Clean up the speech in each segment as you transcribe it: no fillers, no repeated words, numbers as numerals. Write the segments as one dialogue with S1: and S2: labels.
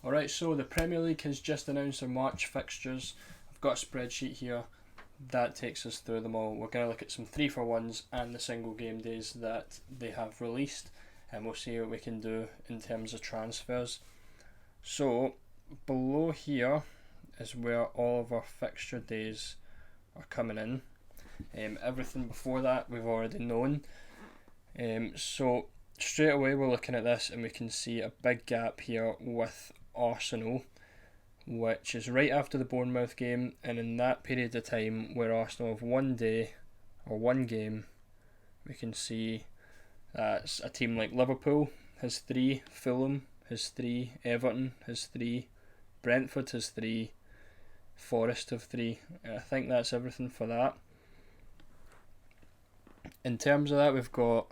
S1: Alright, so the Premier League has just announced their March fixtures. I've got a spreadsheet here that takes us through them all. We're going to look at some 3-for-1s and the single game days that they have released, and we'll see what we can do in terms of transfers. So below here is where all of our fixture days are coming in. Everything before that we've already known. So straight away we're looking at this and we can see a big gap here with Arsenal, which is right after the Bournemouth game, and in that period of time where Arsenal have one day or one game, we can see that's a team like Liverpool has 3, Fulham has 3, Everton has 3, Brentford has 3, Forest have 3. I think that's everything for that. In terms of that, we've got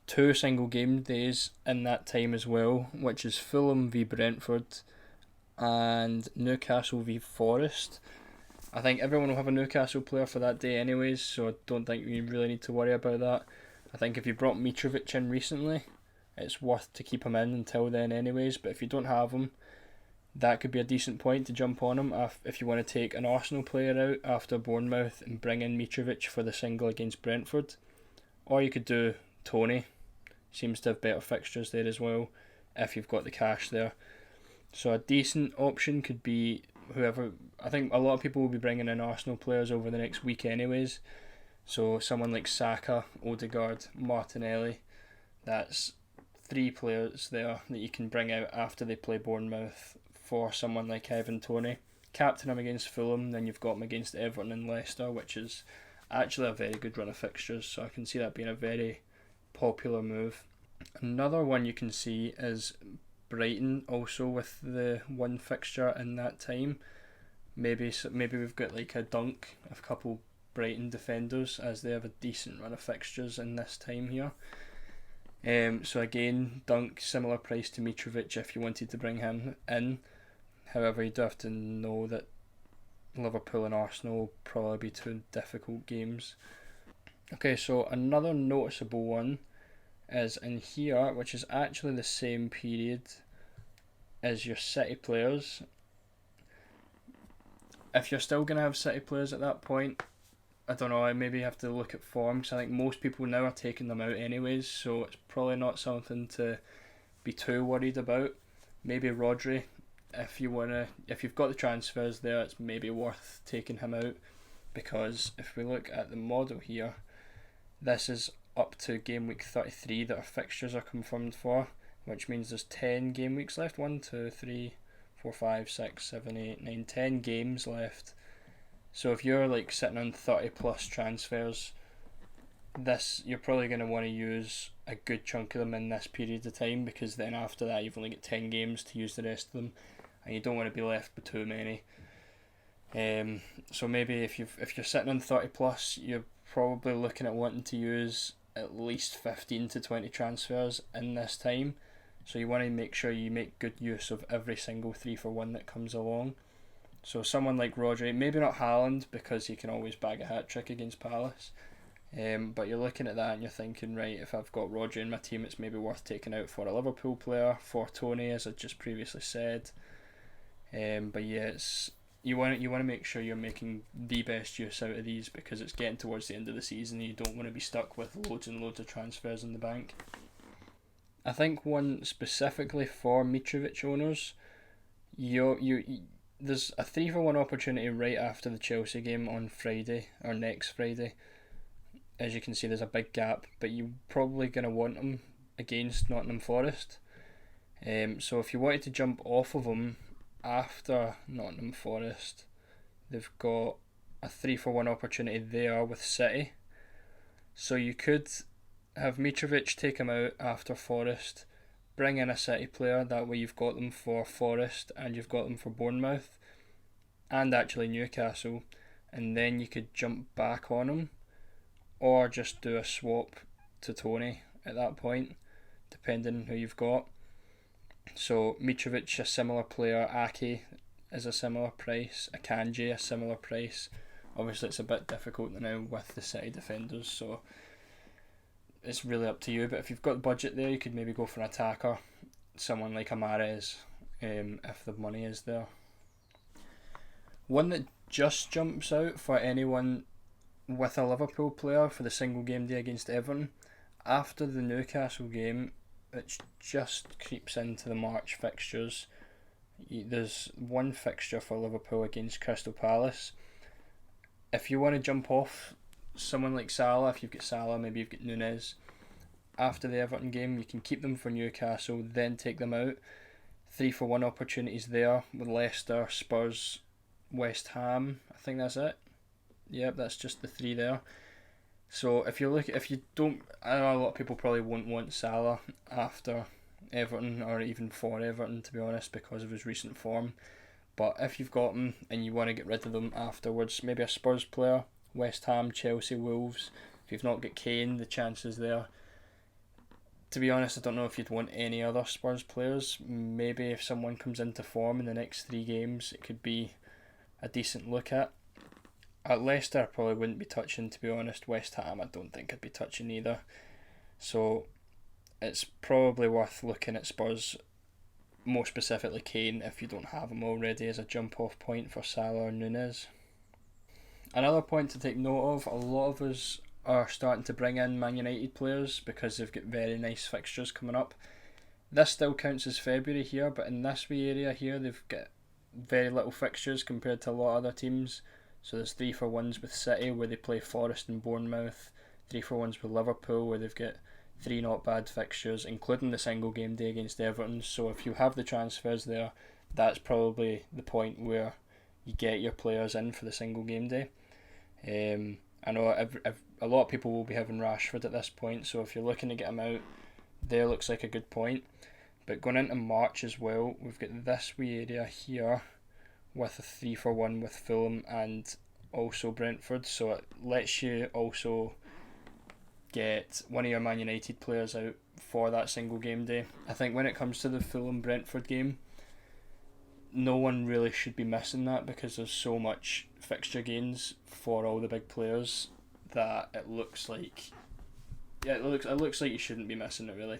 S1: 2 single game days in that time as well, which is Fulham v Brentford and Newcastle v Forest. I think everyone will have a Newcastle player for that day anyways, so I don't think we really need to worry about that. I think if you brought Mitrovic in recently, it's worth to keep him in until then anyways, but if you don't have him, that could be a decent point to jump on him if you want to take an Arsenal player out after Bournemouth and bring in Mitrovic for the single against Brentford. Or you could do Tony, seems to have better fixtures there as well if you've got the cash there. So a decent option could be whoever. I think a lot of people will be bringing in Arsenal players over the next week anyways. So someone like Saka, Odegaard, Martinelli. That's 3 players there that you can bring out after they play Bournemouth for someone like Ivan Toney. Captain him against Fulham, then you've got him against Everton and Leicester, which is actually a very good run of fixtures, so I can see that being a very popular move. Another one you can see is Brighton, also with the one fixture in that time. Maybe we've got like a Dunk, a couple Brighton defenders, as they have a decent run of fixtures in this time here. So again, Dunk, similar price to Mitrovic if you wanted to bring him in. However, you do have to know that Liverpool and Arsenal will probably be 2 difficult games. Okay, so another noticeable one is in here, which is actually the same period as your City players. If you're still going to have City players at that point, I don't know, I maybe have to look at form, because I think most people now are taking them out anyways, so it's probably not something to be too worried about. Maybe Rodri, if you've got the transfers there, it's maybe worth taking him out, because if we look at the model here, this is up to game week 33 that our fixtures are confirmed for, which means there's 10 game weeks left. 1, 2, 3, 4, 5, 6, 7, 8, 9, 10 games left. So if you're like sitting on 30 plus transfers, you're probably going to want to use a good chunk of them in this period of time, because then after that you've only got 10 games to use the rest of them, and you don't want to be left with too many. So maybe if you're sitting on 30 plus, you're probably looking at wanting to use at least 15 to 20 transfers in this time. So you want to make sure you make good use of every single 3-for-1 that comes along. So someone like Rodri, maybe not Haaland, because he can always bag a hat-trick against Palace. But you're looking at that and you're thinking, right, if I've got Rodri in my team, it's maybe worth taking out for a Liverpool player, for Tony, as I just previously said. But yeah, you want to make sure you're making the best use out of these, because it's getting towards the end of the season and you don't want to be stuck with loads and loads of transfers in the bank. I think one specifically for Mitrovic owners, there's a 3-for-1 opportunity right after the Chelsea game on Friday, or next Friday. As you can see, there's a big gap, but you're probably going to want them against Nottingham Forest. So if you wanted to jump off of them after Nottingham Forest, they've got a 3-for-1 opportunity there with City. So you could have Mitrovic take him out after Forest, bring in a City player, that way you've got them for Forest and you've got them for Bournemouth and actually Newcastle, and then you could jump back on him, or just do a swap to Tony at that point, depending on who you've got. So Mitrovic, a similar player, Ake is a similar price, Akanji a similar price. Obviously it's a bit difficult now with the City defenders, so it's really up to you, but if you've got the budget there, you could maybe go for an attacker, someone like Amares, if the money is there. One that just jumps out for anyone with a Liverpool player for the single game day against Everton, after the Newcastle game, it just creeps into the March fixtures. There's one fixture for Liverpool against Crystal Palace. If you want to jump off someone like Salah, if you've got Salah, maybe you've got Nunez, after the Everton game, you can keep them for Newcastle, then take them out. 3-for-1 opportunities there with Leicester, Spurs, West Ham. I think that's it. Yep, that's just the three there. So if you don't, I know a lot of people probably won't want Salah after Everton or even for Everton, to be honest, because of his recent form. But if you've got him and you want to get rid of them afterwards, maybe a Spurs player, West Ham, Chelsea, Wolves. If you've not got Kane, the chances there. To be honest, I don't know if you'd want any other Spurs players. Maybe if someone comes into form in the next 3 games, it could be a decent look at. At Leicester, I probably wouldn't be touching, to be honest. West Ham, I don't think I'd be touching either. So it's probably worth looking at Spurs, more specifically Kane, if you don't have him already, as a jump-off point for Salah or Nunez. Another point to take note of, a lot of us are starting to bring in Man United players because they've got very nice fixtures coming up. This still counts as February here, but in this wee area here, they've got very little fixtures compared to a lot of other teams. So there's 3-for-1s with City, where they play Forest and Bournemouth. 3-for-1s with Liverpool, where they've got 3 not bad fixtures, including the single game day against Everton. So if you have the transfers there, that's probably the point where you get your players in for the single game day. I know a lot of people will be having Rashford at this point, so if you're looking to get him out, there looks like a good point. But going into March as well, we've got this wee area here with a 3-for-1 with Fulham and also Brentford, so it lets you also get one of your Man United players out for that single game day. I think when it comes to the Fulham Brentford game, no one really should be missing that because there's so much fixture gains for all the big players that it looks like it looks like you shouldn't be missing it really.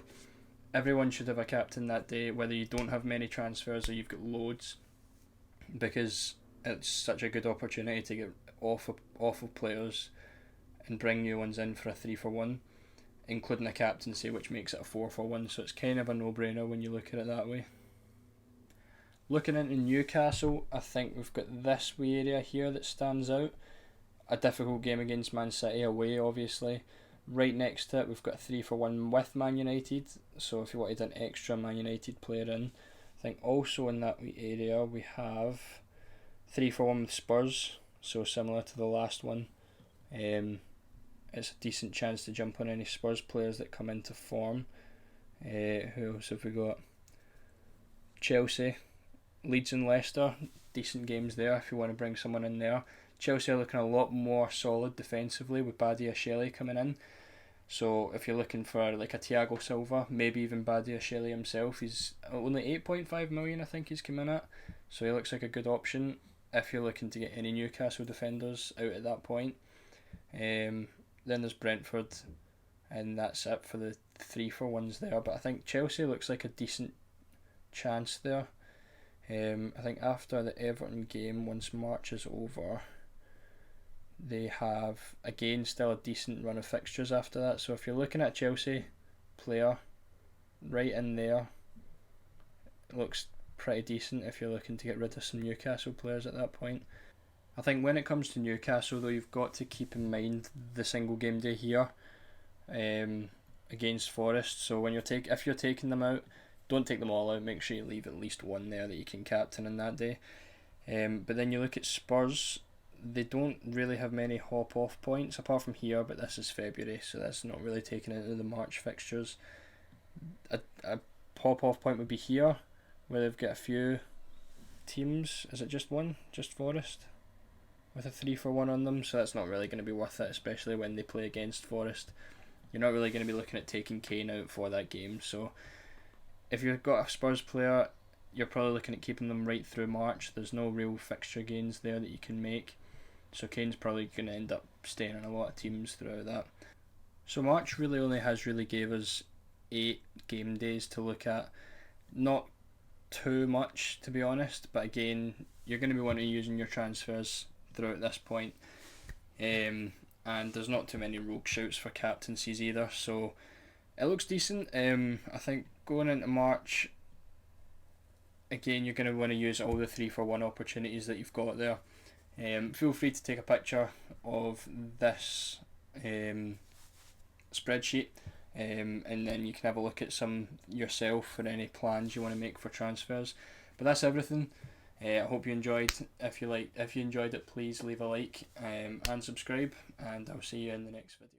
S1: Everyone should have a captain that day, whether you don't have many transfers or you've got loads, because it's such a good opportunity to get off of players and bring new ones in for a 3-for-1, including a captaincy, which makes it a 4-for-1. So it's kind of a no-brainer when you look at it that way. Looking into Newcastle, I think we've got this wee area here that stands out. A difficult game against Man City away, obviously. Right next to it, we've got a 3-for-1 with Man United. So if you wanted an extra Man United player in, I think also in that wee area we have 3-for-1 with Spurs. So similar to the last one. It's a decent chance to jump on any Spurs players that come into form. Who else have we got? Chelsea, Leeds and Leicester, decent games there if you want to bring someone in there. Chelsea are looking a lot more solid defensively with Badiashile coming in. So if you're looking for like a Thiago Silva, maybe even Badiashile himself, he's only 8.5 million I think he's come in at. So he looks like a good option if you're looking to get any Newcastle defenders out at that point. Then there's Brentford, and that's it for the 3-for-1s there. But I think Chelsea looks like a decent chance there. I think after the Everton game, once March is over, they have again still a decent run of fixtures after that. So if you're looking at Chelsea player, right in there, it looks pretty decent if you're looking to get rid of some Newcastle players at that point. I think when it comes to Newcastle though, you've got to keep in mind the single game day here against Forest. So when if you're taking them out, don't take them all out, make sure you leave at least one there that you can captain in that day. But then you look at Spurs, they don't really have many hop off points apart from here, but this is February, so that's not really taken into the March fixtures. A hop off point would be here, where they've got a few teams. Is it just one? Just Forest? With a 3-for-1 on them, so that's not really going to be worth it, especially when they play against Forest. You're not really going to be looking at taking Kane out for that game, so if you've got a Spurs player, you're probably looking at keeping them right through March. There's no real fixture gains there that you can make, so Kane's probably going to end up staying in a lot of teams throughout that. So March really only gave us 8 game days to look at. Not too much, to be honest, but again, you're going to be wanting to using your transfers throughout this point. And there's not too many rogue shouts for captaincies either, so it looks decent. I think going into March, again, you're going to want to use all the 3-for-1 opportunities that you've got there. Feel free to take a picture of this spreadsheet, and then you can have a look at some yourself for any plans you want to make for transfers. But that's everything. I hope you enjoyed. If you enjoyed it, please leave a like and subscribe, and I'll see you in the next video.